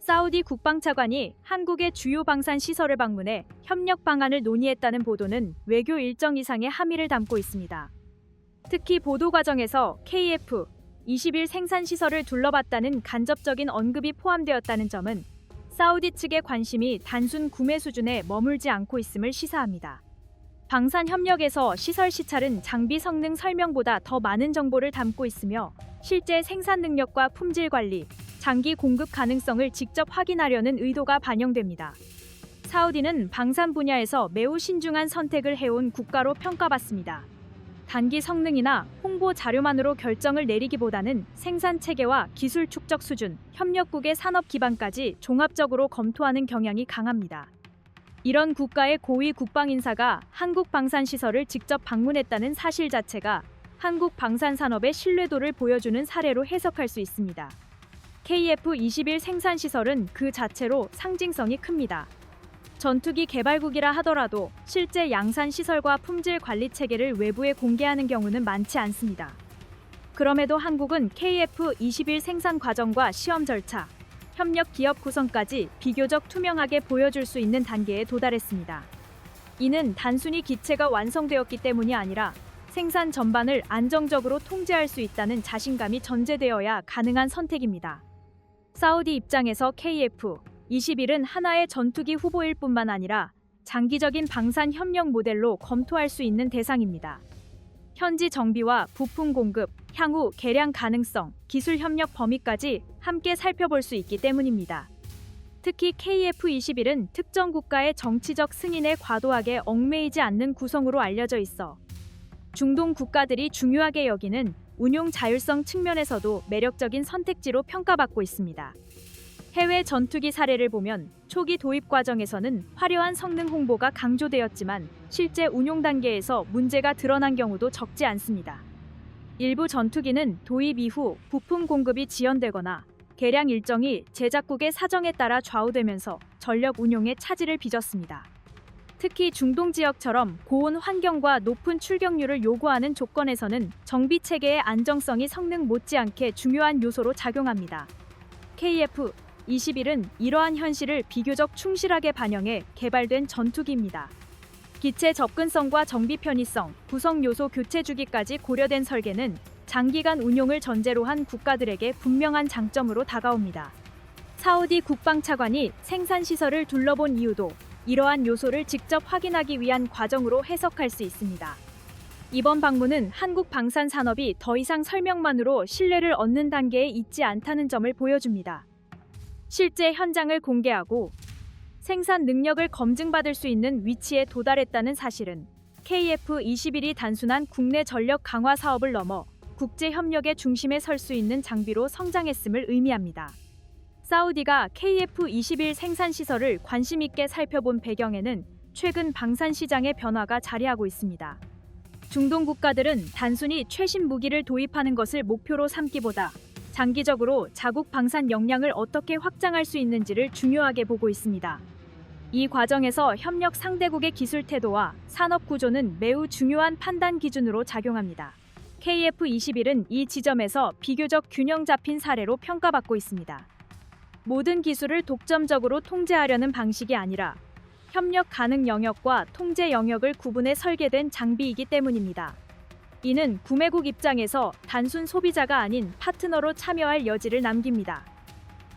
사우디 국방차관이 한국의 주요 방산 시설을 방문해 협력 방안을 논의했다는 보도는 외교 일정 이상의 함의를 담고 있습니다. 특히 보도 과정에서 KF-21 생산 시설을 둘러봤다는 간접적인 언급이 포함되었다는 점은 사우디 측의 관심이 단순 구매 수준에 머물지 않고 있음을 시사합니다. 방산 협력에서 시설 시찰은 장비 성능 설명보다 더 많은 정보를 담고 있으며 실제 생산 능력과 품질 관리, 장기 공급 가능성을 직접 확인하려는 의도가 반영됩니다. 사우디는 방산 분야에서 매우 신중한 선택을 해온 국가로 평가받습니다. 단기 성능이나 홍보 자료만으로 결정을 내리기보다는 생산 체계와 기술 축적 수준, 협력국의 산업 기반까지 종합적으로 검토하는 경향이 강합니다. 이런 국가의 고위 국방 인사가 한국 방산 시설을 직접 방문했다는 사실 자체가 한국 방산 산업의 신뢰도를 보여주는 사례로 해석할 수 있습니다. KF-21 생산 시설은 그 자체로 상징성이 큽니다. 전투기 개발국이라 하더라도 실제 양산 시설과 품질 관리 체계를 외부에 공개하는 경우는 많지 않습니다. 그럼에도 한국은 KF-21 생산 과정과 시험 절차, 협력 기업 구성까지 비교적 투명하게 보여줄 수 있는 단계에 도달했습니다. 이는 단순히 기체가 완성되었기 때문이 아니라 생산 전반을 안정적으로 통제할 수 있다는 자신감이 전제되어야 가능한 선택입니다. 사우디 입장에서 KF-21은 하나의 전투기 후보일 뿐만 아니라 장기적인 방산 협력 모델로 검토할 수 있는 대상입니다. 현지 정비와 부품 공급, 향후 개량 가능성, 기술 협력 범위까지 함께 살펴볼 수 있기 때문입니다. 특히 KF-21은 특정 국가의 정치적 승인에 과도하게 얽매이지 않는 구성으로 알려져 있어 중동 국가들이 중요하게 여기는 운용 자율성 측면에서도 매력적인 선택지로 평가받고 있습니다. 해외 전투기 사례를 보면 초기 도입 과정에서는 화려한 성능 홍보가 강조되었지만 실제 운용 단계에서 문제가 드러난 경우도 적지 않습니다. 일부 전투기는 도입 이후 부품 공급이 지연되거나 개량 일정이 제작국의 사정에 따라 좌우되면서 전력 운용에 차질을 빚었습니다. 특히 중동 지역처럼 고온 환경과 높은 출격률을 요구하는 조건에서는 정비 체계의 안정성이 성능 못지않게 중요한 요소로 작용합니다. KF-21은 이러한 현실을 비교적 충실하게 반영해 개발된 전투기입니다. 기체 접근성과 정비 편의성, 구성 요소 교체 주기까지 고려된 설계는 장기간 운용을 전제로 한 국가들에게 분명한 장점으로 다가옵니다. 사우디 국방차관이 생산 시설을 둘러본 이유도 이러한 요소를 직접 확인하기 위한 과정으로 해석할 수 있습니다. 이번 방문은 한국 방산 산업이 더 이상 설명만으로 신뢰를 얻는 단계에 있지 않다는 점을 보여줍니다. 실제 현장을 공개하고 생산 능력을 검증받을 수 있는 위치에 도달했다는 사실은 KF-21이 단순한 국내 전력 강화 사업을 넘어 국제 협력의 중심에 설 수 있는 장비로 성장했음을 의미합니다. 사우디가 KF-21 생산 시설을 관심 있게 살펴본 배경에는 최근 방산 시장의 변화가 자리하고 있습니다. 중동 국가들은 단순히 최신 무기를 도입하는 것을 목표로 삼기보다 장기적으로 자국 방산 역량을 어떻게 확장할 수 있는지를 중요하게 보고 있습니다. 이 과정에서 협력 상대국의 기술 태도와 산업 구조는 매우 중요한 판단 기준으로 작용합니다. KF-21은 이 지점에서 비교적 균형 잡힌 사례로 평가받고 있습니다. 모든 기술을 독점적으로 통제하려는 방식이 아니라 협력 가능 영역과 통제 영역을 구분해 설계된 장비이기 때문입니다. 이는 구매국 입장에서 단순 소비자가 아닌 파트너로 참여할 여지를 남깁니다.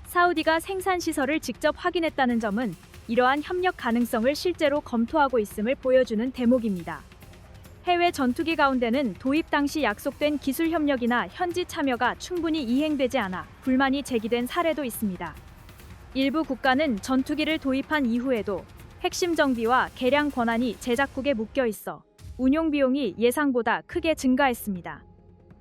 사우디가 생산 시설을 직접 확인했다는 점은 이러한 협력 가능성을 실제로 검토하고 있음을 보여주는 대목입니다. 해외 전투기 가운데는 도입 당시 약속된 기술 협력이나 현지 참여가 충분히 이행되지 않아 불만이 제기된 사례도 있습니다. 일부 국가는 전투기를 도입한 이후에도 핵심 정비와 개량 권한이 제작국에 묶여 있어 운용 비용이 예상보다 크게 증가했습니다.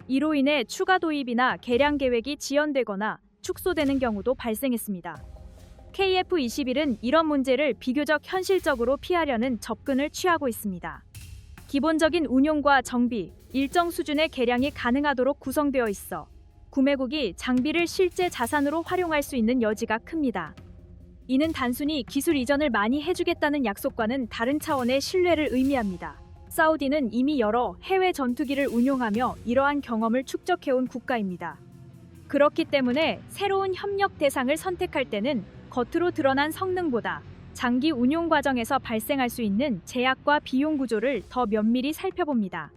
이로 인해 추가 도입이나 개량 계획이 지연되거나 축소되는 경우도 발생했습니다. KF-21은 이런 문제를 비교적 현실적으로 피하려는 접근을 취하고 있습니다. 기본적인 운용과 정비, 일정 수준의 개량이 가능하도록 구성되어 있어 구매국이 장비를 실제 자산으로 활용할 수 있는 여지가 큽니다. 이는 단순히 기술 이전을 많이 해주겠다는 약속과는 다른 차원의 신뢰를 의미합니다. 사우디는 이미 여러 해외 전투기를 운용하며 이러한 경험을 축적해온 국가입니다. 그렇기 때문에 새로운 협력 대상을 선택할 때는 겉으로 드러난 성능보다 장기 운용 과정에서 발생할 수 있는 제약과 비용 구조를 더 면밀히 살펴봅니다.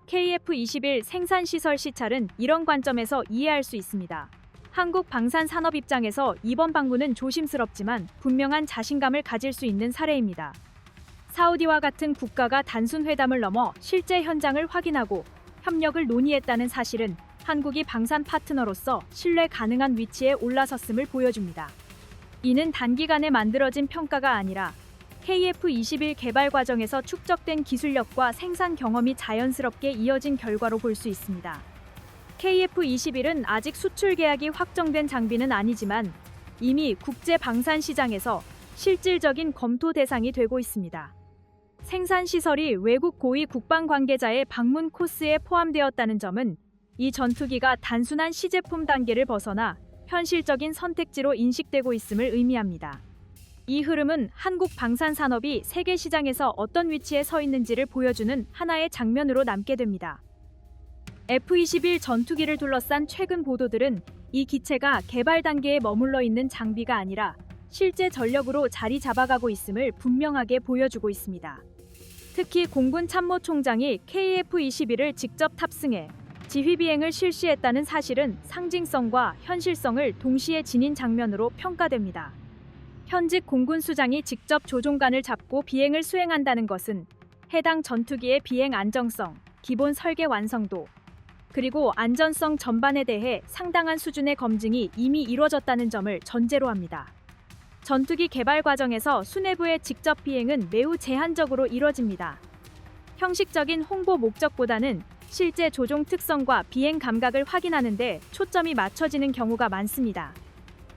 KF-21 생산시설 시찰은 이런 관점에서 이해할 수 있습니다. 한국 방산산업 입장에서 이번 방문은 조심스럽지만 분명한 자신감을 가질 수 있는 사례입니다. 사우디와 같은 국가가 단순 회담을 넘어 실제 현장을 확인하고 협력을 논의했다는 사실은 한국이 방산 파트너로서 신뢰 가능한 위치에 올라섰음을 보여줍니다. 이는 단기간에 만들어진 평가가 아니라 KF-21 개발 과정에서 축적된 기술력과 생산 경험이 자연스럽게 이어진 결과로 볼 수 있습니다. KF-21은 아직 수출 계약이 확정된 장비는 아니지만 이미 국제 방산 시장에서 실질적인 검토 대상이 되고 있습니다. 생산 시설이 외국 고위 국방 관계자의 방문 코스에 포함되었다는 점은 이 전투기가 단순한 시제품 단계를 벗어나 현실적인 선택지로 인식되고 있음을 의미합니다. 이 흐름은 한국 방산 산업이 세계 시장에서 어떤 위치에 서 있는지를 보여주는 하나의 장면으로 남게 됩니다. F-21 전투기를 둘러싼 최근 보도들은 이 기체가 개발 단계에 머물러 있는 장비가 아니라 실제 전력으로 자리 잡아가고 있음을 분명하게 보여주고 있습니다. 특히 공군 참모총장이 KF-21을 직접 탑승해 지휘 비행을 실시했다는 사실은 상징성과 현실성을 동시에 지닌 장면으로 평가됩니다. 현직 공군 수장이 직접 조종관을 잡고 비행을 수행한다는 것은 해당 전투기의 비행 안정성, 기본 설계 완성도, 그리고 안전성 전반에 대해 상당한 수준의 검증이 이미 이루어졌다는 점을 전제로 합니다. 전투기 개발 과정에서 수뇌부의 직접 비행은 매우 제한적으로 이루어집니다. 형식적인 홍보 목적보다는 실제 조종 특성과 비행 감각을 확인하는 데 초점이 맞춰지는 경우가 많습니다.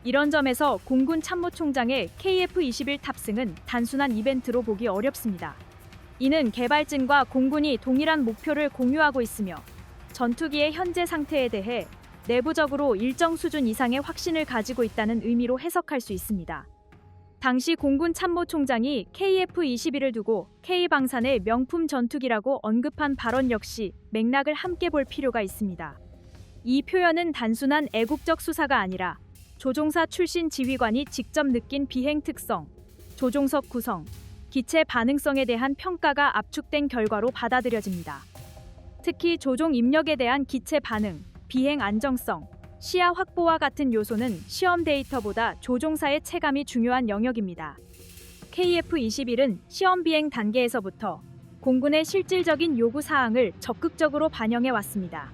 이런 점에서 공군 참모총장의 KF-21 탑승은 단순한 이벤트로 보기 어렵습니다. 이는 개발진과 공군이 동일한 목표를 공유하고 있으며 전투기의 현재 상태에 대해 내부적으로 일정 수준 이상의 확신을 가지고 있다는 의미로 해석할 수 있습니다. 당시 공군 참모총장이 KF-21을 두고 K방산의 명품 전투기라고 언급한 발언 역시 맥락을 함께 볼 필요가 있습니다. 이 표현은 단순한 애국적 수사가 아니라 조종사 출신 지휘관이 직접 느낀 비행 특성, 조종석 구성, 기체 반응성에 대한 평가가 압축된 결과로 받아들여집니다. 특히 조종 입력에 대한 기체 반응, 비행 안정성, 시야 확보와 같은 요소는 시험 데이터보다 조종사의 체감이 중요한 영역입니다. KF-21은 시험 비행 단계에서부터 공군의 실질적인 요구 사항을 적극적으로 반영해 왔습니다.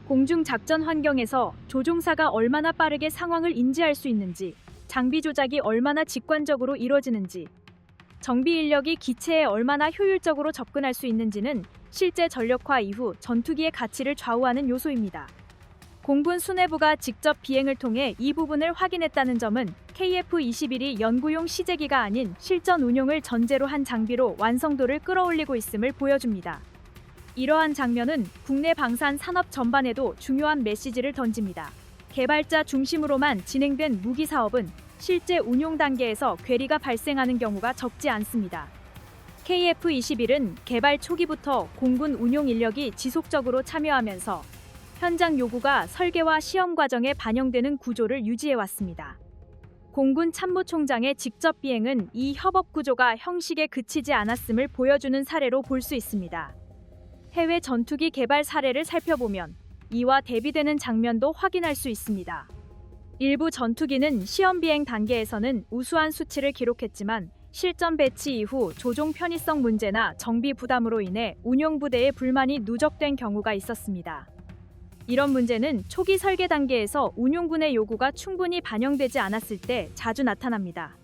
공중 작전 환경에서 조종사가 얼마나 빠르게 상황을 인지할 수 있는지, 장비 조작이 얼마나 직관적으로 이루어지는지, 정비 인력이 기체에 얼마나 효율적으로 접근할 수 있는지는 실제 전력화 이후 전투기의 가치를 좌우하는 요소입니다. 공군 수뇌부가 직접 비행을 통해 이 부분을 확인했다는 점은 KF-21이 연구용 시제기가 아닌 실전 운용을 전제로 한 장비로 완성도를 끌어올리고 있음을 보여줍니다. 이러한 장면은 국내 방산 산업 전반에도 중요한 메시지를 던집니다. 개발자 중심으로만 진행된 무기 사업은 실제 운용 단계에서 괴리가 발생하는 경우가 적지 않습니다. KF-21은 개발 초기부터 공군 운용 인력이 지속적으로 참여하면서 현장 요구가 설계와 시험 과정에 반영되는 구조를 유지해왔습니다. 공군 참모총장의 직접 비행은 이 협업 구조가 형식에 그치지 않았음을 보여주는 사례로 볼 수 있습니다. 해외 전투기 개발 사례를 살펴보면 이와 대비되는 장면도 확인할 수 있습니다. 일부 전투기는 시험 비행 단계에서는 우수한 수치를 기록했지만 실전 배치 이후 조종 편의성 문제나 정비 부담으로 인해 운용 부대의 불만이 누적된 경우가 있었습니다. 이런 문제는 초기 설계 단계에서 운용군의 요구가 충분히 반영되지 않았을 때 자주 나타납니다.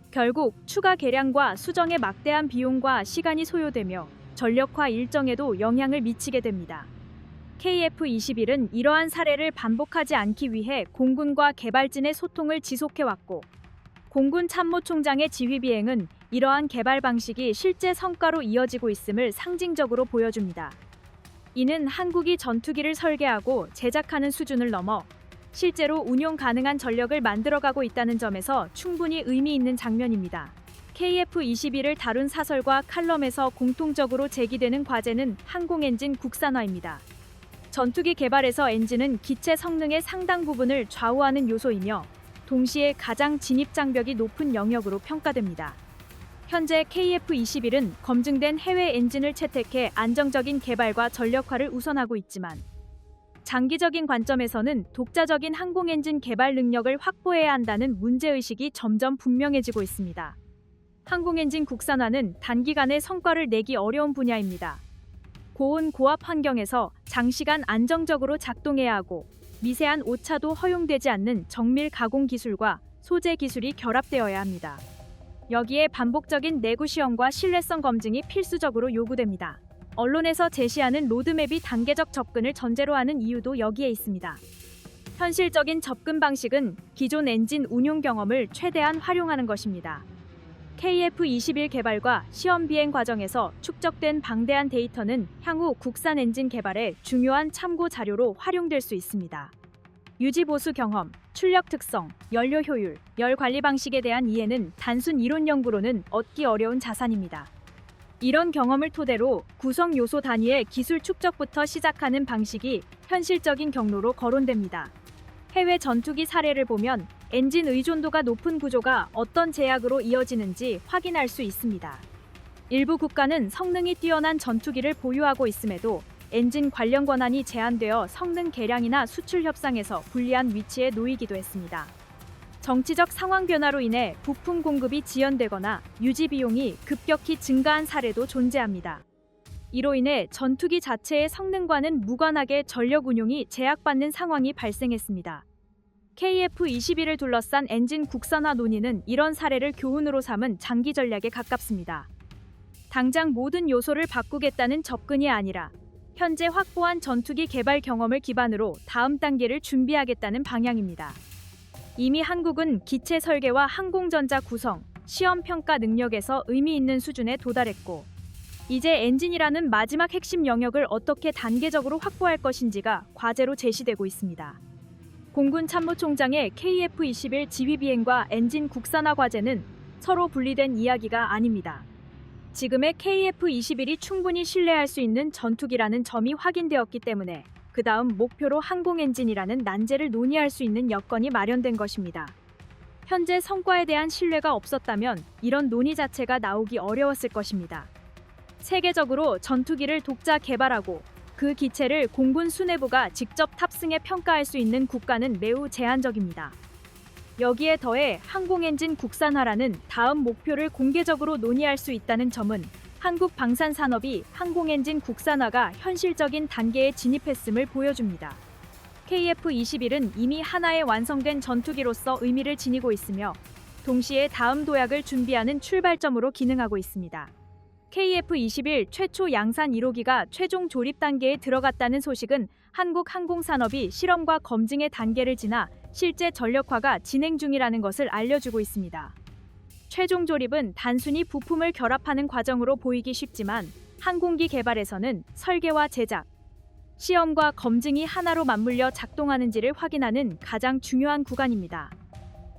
결국 추가 개량과 수정에 막대한 비용과 시간이 소요되며 전력화 일정에도 영향을 미치게 됩니다. KF-21은 이러한 사례를 반복하지 않기 위해 공군과 개발진의 소통을 지속해왔고, 공군 참모총장의 지휘 비행은 이러한 개발 방식이 실제 성과로 이어지고 있음을 상징적으로 보여줍니다. 이는 한국이 전투기를 설계하고 제작하는 수준을 넘어 실제로 운용 가능한 전력을 만들어가고 있다는 점에서 충분히 의미 있는 장면입니다. KF-21을 다룬 사설과 칼럼에서 공통적으로 제기되는 과제는 항공엔진 국산화입니다. 전투기 개발에서 엔진은 기체 성능의 상당 부분을 좌우하는 요소이며 동시에 가장 진입 장벽이 높은 영역으로 평가됩니다. 현재 KF-21은 검증된 해외 엔진을 채택해 안정적인 개발과 전력화를 우선하고 있지만 장기적인 관점에서는 독자적인 항공 엔진 개발 능력을 확보해야 한다는 문제의식이 점점 분명해지고 있습니다. 항공 엔진 국산화는 단기간에 성과를 내기 어려운 분야입니다. 고온 고압 환경에서 장시간 안정적으로 작동해야 하고 미세한 오차도 허용되지 않는 정밀 가공 기술과 소재 기술이 결합되어야 합니다. 여기에 반복적인 내구 시험과 신뢰성 검증이 필수적으로 요구됩니다. 언론에서 제시하는 로드맵이 단계적 접근을 전제로 하는 이유도 여기에 있습니다. 현실적인 접근 방식은 기존 엔진 운용 경험을 최대한 활용하는 것입니다. KF-21 개발과 시험 비행 과정에서 축적된 방대한 데이터는 향후 국산 엔진 개발에 중요한 참고 자료로 활용될 수 있습니다. 유지 보수 경험, 출력 특성, 연료 효율, 열 관리 방식에 대한 이해는 단순 이론 연구로는 얻기 어려운 자산입니다. 이런 경험을 토대로 구성 요소 단위의 기술 축적부터 시작하는 방식이 현실적인 경로로 거론됩니다. 해외 전투기 사례를 보면 엔진 의존도가 높은 구조가 어떤 제약으로 이어지는지 확인할 수 있습니다. 일부 국가는 성능이 뛰어난 전투기를 보유하고 있음에도 엔진 관련 권한이 제한되어 성능 개량이나 수출 협상에서 불리한 위치에 놓이기도 했습니다. 정치적 상황 변화로 인해 부품 공급이 지연되거나 유지 비용이 급격히 증가한 사례도 존재합니다. 이로 인해 전투기 자체의 성능과는 무관하게 전력 운용이 제약받는 상황이 발생했습니다. KF-21을 둘러싼 엔진 국산화 논의는 이런 사례를 교훈으로 삼은 장기 전략에 가깝습니다. 당장 모든 요소를 바꾸겠다는 접근이 아니라 현재 확보한 전투기 개발 경험을 기반으로 다음 단계를 준비하겠다는 방향입니다. 이미 한국은 기체 설계와 항공전자 구성, 시험 평가 능력에서 의미 있는 수준에 도달했고 이제 엔진이라는 마지막 핵심 영역을 어떻게 단계적으로 확보할 것인지가 과제로 제시되고 있습니다. 공군 참모총장의 KF-21 지휘비행과 엔진 국산화 과제는 서로 분리된 이야기가 아닙니다. 지금의 KF-21이 충분히 신뢰할 수 있는 전투기라는 점이 확인되었기 때문에 그 다음 목표로 항공 엔진이라는 난제를 논의할 수 있는 여건이 마련된 것입니다. 현재 성과에 대한 신뢰가 없었다면 이런 논의 자체가 나오기 어려웠을 것입니다. 세계적으로 전투기를 독자 개발하고 그 기체를 공군 수뇌부가 직접 탑승해 평가할 수 있는 국가는 매우 제한적입니다. 여기에 더해 항공 엔진 국산화라는 다음 목표를 공개적으로 논의할 수 있다는 점은 한국 방산산업이 항공 엔진 국산화가 현실적인 단계에 진입했음을 보여줍니다. KF-21은 이미 하나의 완성된 전투기로서 의미를 지니고 있으며 동시에 다음 도약을 준비하는 출발점으로 기능하고 있습니다. KF-21 최초 양산 1호기가 최종 조립 단계에 들어갔다는 소식은 한국 항공산업이 실험과 검증의 단계를 지나 실제 전력화가 진행 중이라는 것을 알려주고 있습니다. 최종 조립은 단순히 부품을 결합하는 과정으로 보이기 쉽지만 항공기 개발에서는 설계와 제작, 시험과 검증이 하나로 맞물려 작동하는지를 확인하는 가장 중요한 구간입니다.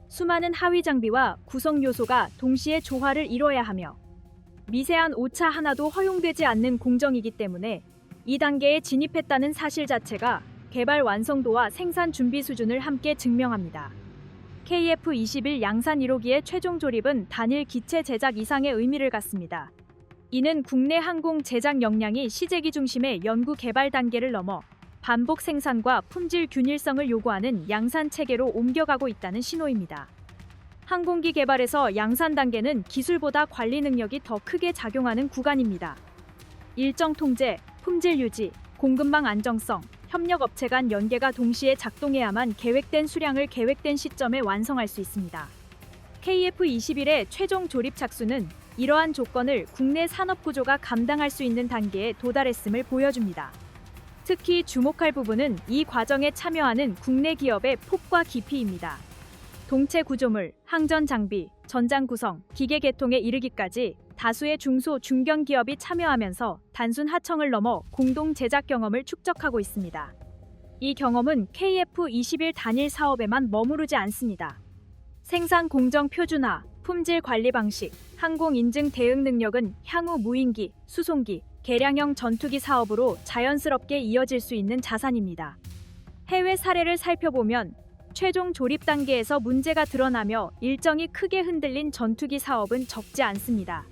수많은 하위 장비와 구성 요소가 동시에 조화를 이뤄야 하며 미세한 오차 하나도 허용되지 않는 공정이기 때문에 이 단계에 진입했다는 사실 자체가 개발 완성도와 생산 준비 수준을 함께 증명합니다. KF-21 양산 1호기의 최종 조립은 단일 기체 제작 이상의 의미를 갖습니다. 이는 국내 항공 제작 역량이 시제기 중심의 연구 개발 단계를 넘어 반복 생산과 품질 균일성을 요구하는 양산 체계로 옮겨가고 있다는 신호입니다. 항공기 개발에서 양산 단계는 기술보다 관리 능력이 더 크게 작용하는 구간입니다. 일정 통제, 품질 유지, 공급망 안정성, 협력 업체 간 연계가 동시에 작동해야만 계획된 수량을 계획된 시점에 완성할 수 있습니다. KF-21의 최종 조립 착수는 이러한 조건을 국내 산업 구조가 감당할 수 있는 단계에 도달했음을 보여줍니다. 특히 주목할 부분은 이 과정에 참여하는 국내 기업의 폭과 깊이입니다. 동체 구조물, 항전 장비, 전장 구성, 기계 개통에 이르기까지 다수의 중소, 중견 기업이 참여하면서 단순 하청을 넘어 공동 제작 경험을 축적하고 있습니다. 이 경험은 KF-21 단일 사업에만 머무르지 않습니다. 생산 공정 표준화, 품질 관리 방식, 항공 인증 대응 능력은 향후 무인기, 수송기, 개량형 전투기 사업으로 자연스럽게 이어질 수 있는 자산입니다. 해외 사례를 살펴보면 최종 조립 단계에서 문제가 드러나며 일정이 크게 흔들린 전투기 사업은 적지 않습니다.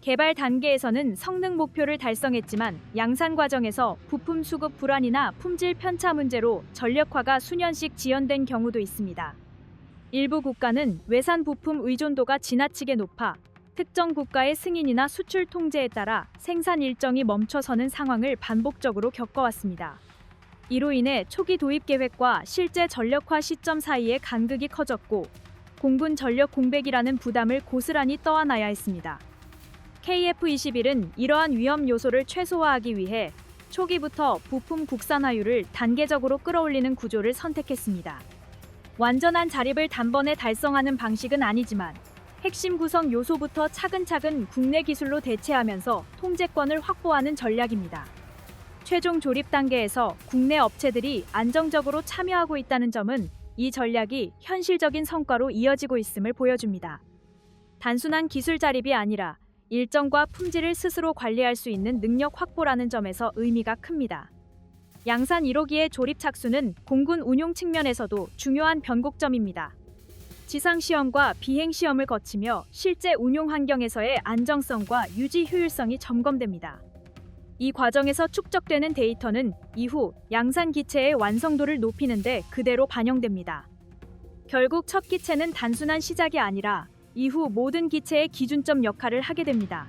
개발 단계에서는 성능 목표를 달성했지만 양산 과정에서 부품 수급 불안이나 품질 편차 문제로 전력화가 수년씩 지연된 경우도 있습니다. 일부 국가는 외산 부품 의존도가 지나치게 높아 특정 국가의 승인이나 수출 통제에 따라 생산 일정이 멈춰서는 상황을 반복적으로 겪어왔습니다. 이로 인해 초기 도입 계획과 실제 전력화 시점 사이의 간극이 커졌고 공군 전력 공백이라는 부담을 고스란히 떠안아야 했습니다. KF-21은 이러한 위험 요소를 최소화하기 위해 초기부터 부품 국산화율을 단계적으로 끌어올리는 구조를 선택했습니다. 완전한 자립을 단번에 달성하는 방식은 아니지만 핵심 구성 요소부터 차근차근 국내 기술로 대체하면서 통제권을 확보하는 전략입니다. 최종 조립 단계에서 국내 업체들이 안정적으로 참여하고 있다는 점은 이 전략이 현실적인 성과로 이어지고 있음을 보여줍니다. 단순한 기술 자립이 아니라 일정과 품질을 스스로 관리할 수 있는 능력 확보라는 점에서 의미가 큽니다. 양산 1호기의 조립 착수는 공군 운용 측면에서도 중요한 변곡점입니다. 지상 시험과 비행 시험을 거치며 실제 운용 환경에서의 안정성과 유지 효율성이 점검됩니다. 이 과정에서 축적되는 데이터는 이후 양산 기체의 완성도를 높이는 데 그대로 반영됩니다. 결국 첫 기체는 단순한 시작이 아니라 이후 모든 기체의 기준점 역할을 하게 됩니다.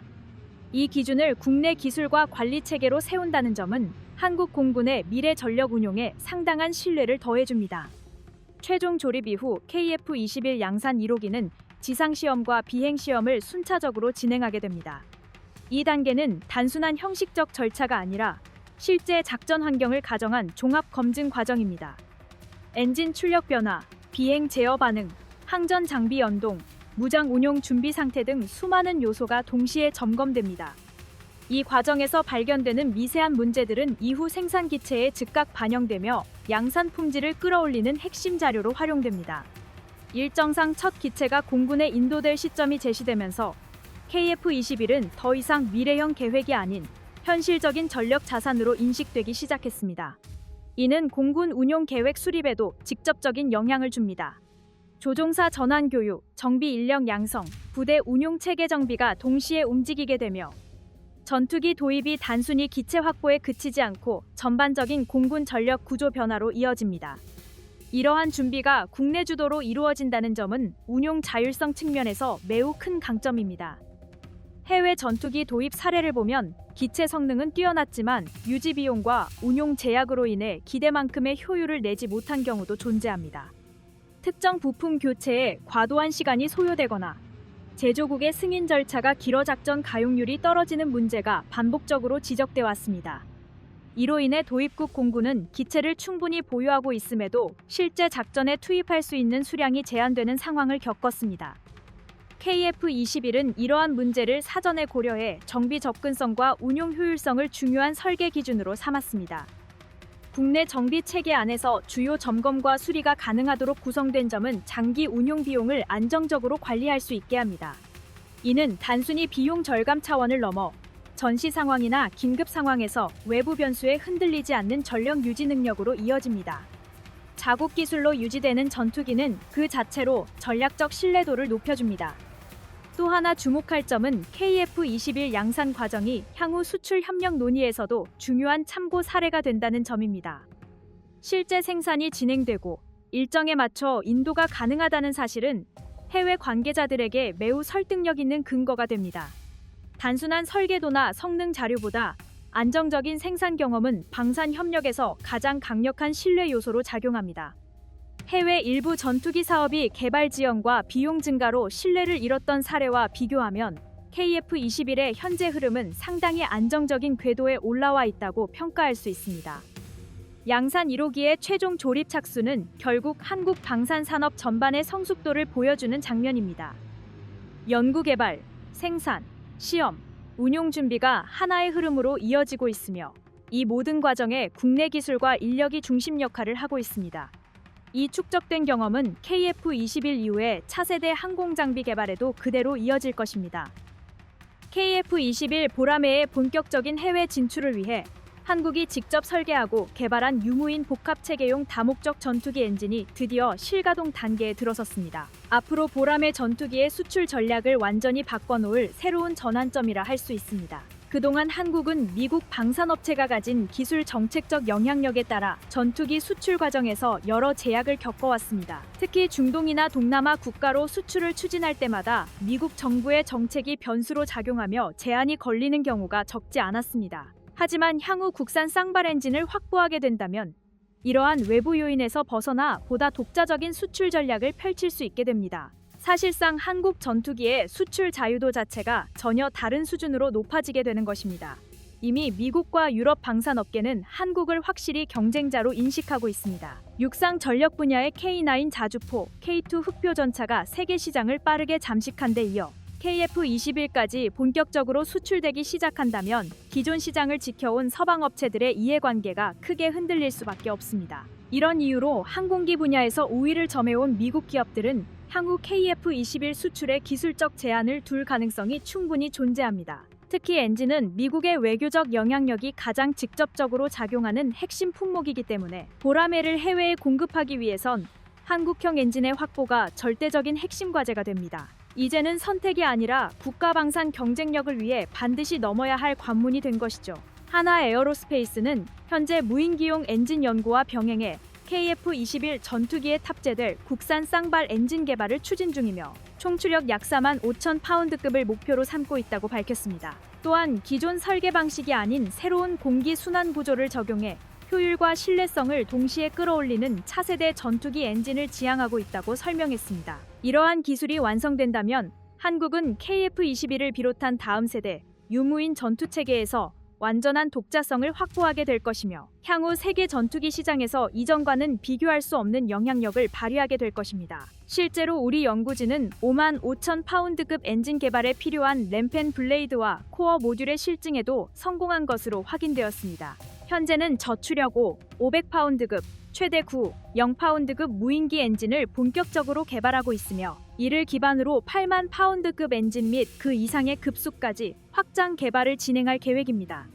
이 기준을 국내 기술과 관리 체계로 세운다는 점은 한국 공군의 미래 전력 운용에 상당한 신뢰를 더해줍니다. 최종 조립 이후 KF-21 양산 1호기는 지상 시험과 비행 시험을 순차적으로 진행하게 됩니다. 이 단계는 단순한 형식적 절차가 아니라 실제 작전 환경을 가정한 종합 검증 과정입니다. 엔진 출력 변화, 비행 제어 반응, 항전 장비 연동, 무장 운용 준비 상태 등 수많은 요소가 동시에 점검됩니다. 이 과정에서 발견되는 미세한 문제들은 이후 생산 기체에 즉각 반영되며 양산 품질을 끌어올리는 핵심 자료로 활용됩니다. 일정상 첫 기체가 공군에 인도될 시점이 제시되면서 KF-21은 더 이상 미래형 계획이 아닌 현실적인 전력 자산으로 인식되기 시작했습니다. 이는 공군 운용 계획 수립에도 직접적인 영향을 줍니다. 조종사 전환 교육, 정비 인력 양성, 부대 운용 체계 정비가 동시에 움직이게 되며 전투기 도입이 단순히 기체 확보에 그치지 않고 전반적인 공군 전력 구조 변화로 이어집니다. 이러한 준비가 국내 주도로 이루어진다는 점은 운용 자율성 측면에서 매우 큰 강점입니다. 해외 전투기 도입 사례를 보면 기체 성능은 뛰어났지만 유지 비용과 운용 제약으로 인해 기대만큼의 효율을 내지 못한 경우도 존재합니다. 특정 부품 교체에 과도한 시간이 소요되거나 제조국의 승인 절차가 길어 작전 가용률이 떨어지는 문제가 반복적으로 지적돼 왔습니다. 이로 인해 도입국 공군은 기체를 충분히 보유하고 있음에도 실제 작전에 투입할 수 있는 수량이 제한되는 상황을 겪었습니다. KF-21은 이러한 문제를 사전에 고려해 정비 접근성과 운용 효율성을 중요한 설계 기준으로 삼았습니다. 국내 정비 체계 안에서 주요 점검과 수리가 가능하도록 구성된 점은 장기 운용 비용을 안정적으로 관리할 수 있게 합니다. 이는 단순히 비용 절감 차원을 넘어 전시 상황이나 긴급 상황에서 외부 변수에 흔들리지 않는 전력 유지 능력으로 이어집니다. 자국 기술로 유지되는 전투기는 그 자체로 전략적 신뢰도를 높여줍니다. 또 하나 주목할 점은 KF-21 양산 과정이 향후 수출 협력 논의에서도 중요한 참고 사례가 된다는 점입니다. 실제 생산이 진행되고 일정에 맞춰 인도가 가능하다는 사실은 해외 관계자들에게 매우 설득력 있는 근거가 됩니다. 단순한 설계도나 성능 자료보다 안정적인 생산 경험은 방산 협력에서 가장 강력한 신뢰 요소로 작용합니다. 해외 일부 전투기 사업이 개발 지연과 비용 증가로 신뢰를 잃었던 사례와 비교하면 KF-21의 현재 흐름은 상당히 안정적인 궤도에 올라와 있다고 평가할 수 있습니다. 양산 1호기의 최종 조립 착수는 결국 한국 방산 산업 전반의 성숙도를 보여주는 장면입니다. 연구개발, 생산, 시험, 운용 준비가 하나의 흐름으로 이어지고 있으며 이 모든 과정에 국내 기술과 인력이 중심 역할을 하고 있습니다. 이 축적된 경험은 KF-21 이후의 차세대 항공장비 개발에도 그대로 이어질 것입니다. KF-21 보라매의 본격적인 해외 진출을 위해 한국이 직접 설계하고 개발한 유무인 복합체계용 다목적 전투기 엔진이 드디어 실가동 단계에 들어섰습니다. 앞으로 보라매 전투기의 수출 전략을 완전히 바꿔놓을 새로운 전환점이라 할 수 있습니다. 그동안 한국은 미국 방산업체가 가진 기술 정책적 영향력에 따라 전투기 수출 과정에서 여러 제약을 겪어왔습니다. 특히 중동이나 동남아 국가로 수출을 추진할 때마다 미국 정부의 정책이 변수로 작용하며 제한이 걸리는 경우가 적지 않았습니다. 하지만 향후 국산 쌍발 엔진을 확보하게 된다면 이러한 외부 요인에서 벗어나 보다 독자적인 수출 전략을 펼칠 수 있게 됩니다. 사실상 한국 전투기의 수출 자유도 자체가 전혀 다른 수준으로 높아지게 되는 것입니다. 이미 미국과 유럽 방산업계는 한국을 확실히 경쟁자로 인식하고 있습니다. 육상 전력 분야의 K9 자주포, K2 흑표 전차가 세계 시장을 빠르게 잠식한 데 이어 KF-21까지 본격적으로 수출되기 시작한다면 기존 시장을 지켜온 서방 업체들의 이해관계가 크게 흔들릴 수밖에 없습니다. 이런 이유로 항공기 분야에서 우위를 점해온 미국 기업들은 향후 KF-21 수출에 기술적 제한을 둘 가능성이 충분히 존재합니다. 특히 엔진은 미국의 외교적 영향력이 가장 직접적으로 작용하는 핵심 품목이기 때문에 보라매를 해외에 공급하기 위해선 한국형 엔진의 확보가 절대적인 핵심 과제가 됩니다. 이제는 선택이 아니라 국가방산 경쟁력을 위해 반드시 넘어야 할 관문이 된 것이죠. 하나 에어로스페이스는 현재 무인기용 엔진 연구와 병행해 KF-21 전투기에 탑재될 국산 쌍발 엔진 개발을 추진 중이며 총추력 약 4만 5천 파운드급을 목표로 삼고 있다고 밝혔습니다. 또한 기존 설계 방식이 아닌 새로운 공기 순환 구조를 적용해 효율과 신뢰성을 동시에 끌어올리는 차세대 전투기 엔진을 지향하고 있다고 설명했습니다. 이러한 기술이 완성된다면 한국은 KF-21을 비롯한 다음 세대 유무인 전투체계에서 완전한 독자성을 확보하게 될 것이며 향후 세계 전투기 시장에서 이전과는 비교할 수 없는 영향력을 발휘하게 될 것입니다. 실제로 우리 연구진은 5만 5천 파운드급 엔진 개발에 필요한 램펜 블레이드와 코어 모듈의 실증에도 성공한 것으로 확인되었습니다. 현재는 저추력 500파운드급, 최대 0파운드급 무인기 엔진을 본격적으로 개발하고 있으며 이를 기반으로 8만 파운드급 엔진 및 그 이상의 급수까지 확장 개발을 진행할 계획입니다.